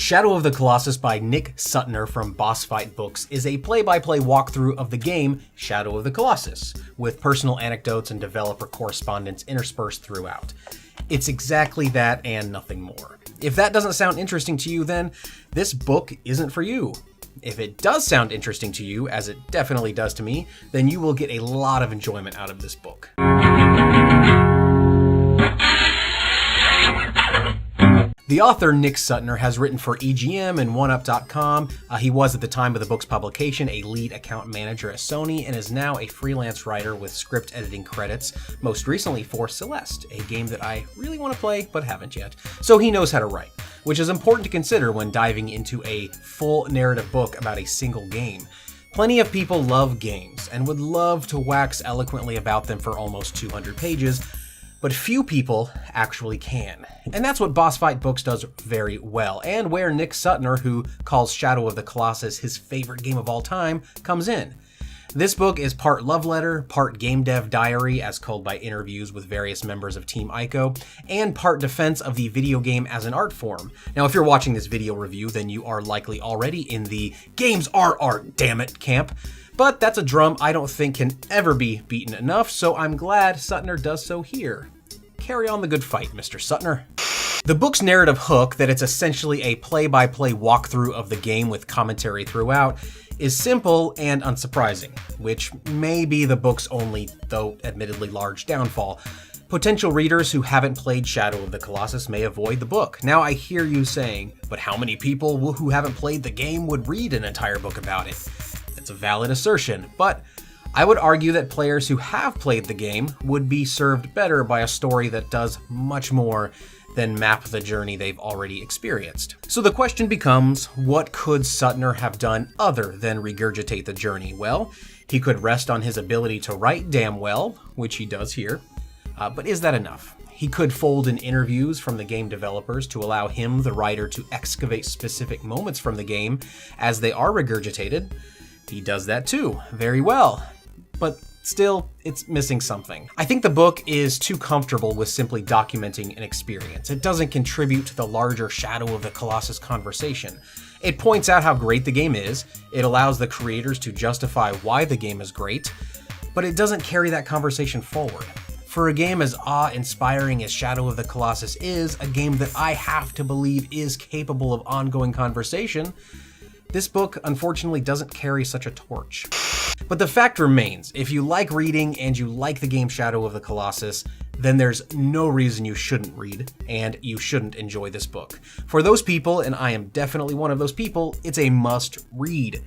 Shadow of the Colossus by Nick Suttner from Boss Fight Books is a play-by-play walkthrough of the game Shadow of the Colossus, with personal anecdotes and developer correspondence interspersed throughout. It's exactly that and nothing more. If that doesn't sound interesting to you, then this book isn't for you. If it does sound interesting to you, as it definitely does to me, then you will get a lot of enjoyment out of this book. The author, Nick Suttner, has written for EGM and OneUp.com. He was, at the time of the book's publication, a lead account manager at Sony and is now a freelance writer with script editing credits, most recently for Celeste, a game that I really want to play but haven't yet. So he knows how to write, which is important to consider when diving into a full narrative book about a single game. Plenty of people love games and would love to wax eloquently about them for almost 200 pages, but few people actually can. And that's what Boss Fight Books does very well, and where Nick Suttner, who calls Shadow of the Colossus his favorite game of all time, comes in. This book is part love letter, part game dev diary, as called by interviews with various members of Team Ico, and part defense of the video game as an art form. Now, if you're watching this video review, then you are likely already in the games are art, damn it, camp. But that's a drum I don't think can ever be beaten enough, so I'm glad Suttner does so here. Carry on the good fight, Mr. Suttner. The book's narrative hook, that it's essentially a play-by-play walkthrough of the game with commentary throughout, is simple and unsurprising, which may be the book's only, though admittedly large, downfall. Potential readers who haven't played Shadow of the Colossus may avoid the book. Now I hear you saying, but how many people who haven't played the game would read an entire book about it? It's a valid assertion, but I would argue that players who have played the game would be served better by a story that does much more than map the journey they've already experienced. So the question becomes, what could Suttner have done other than regurgitate the journey? Well, he could rest on his ability to write damn well, which he does here, but is that enough? He could fold in interviews from the game developers to allow him, the writer, to excavate specific moments from the game as they are regurgitated. He does that too, very well. But still, it's missing something. I think the book is too comfortable with simply documenting an experience. It doesn't contribute to the larger Shadow of the Colossus conversation. It points out how great the game is, it allows the creators to justify why the game is great, but it doesn't carry that conversation forward. For a game as awe-inspiring as Shadow of the Colossus is, a game that I have to believe is capable of ongoing conversation, this book unfortunately doesn't carry such a torch. But the fact remains, if you like reading and you like the game Shadow of the Colossus, then there's no reason you shouldn't read, and you shouldn't enjoy this book. For those people, and I am definitely one of those people, it's a must read.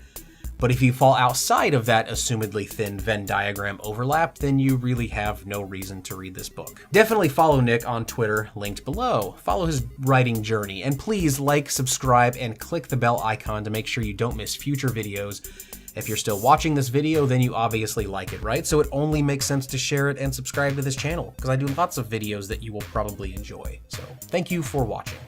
But if you fall outside of that assumedly thin Venn diagram overlap, then you really have no reason to read this book. Definitely follow Nick on Twitter, linked below. Follow his writing journey, and please like, subscribe, and click the bell icon to make sure you don't miss future videos. If you're still watching this video, then you obviously like it, right? So it only makes sense to share it and subscribe to this channel, because I do lots of videos that you will probably enjoy. So thank you for watching.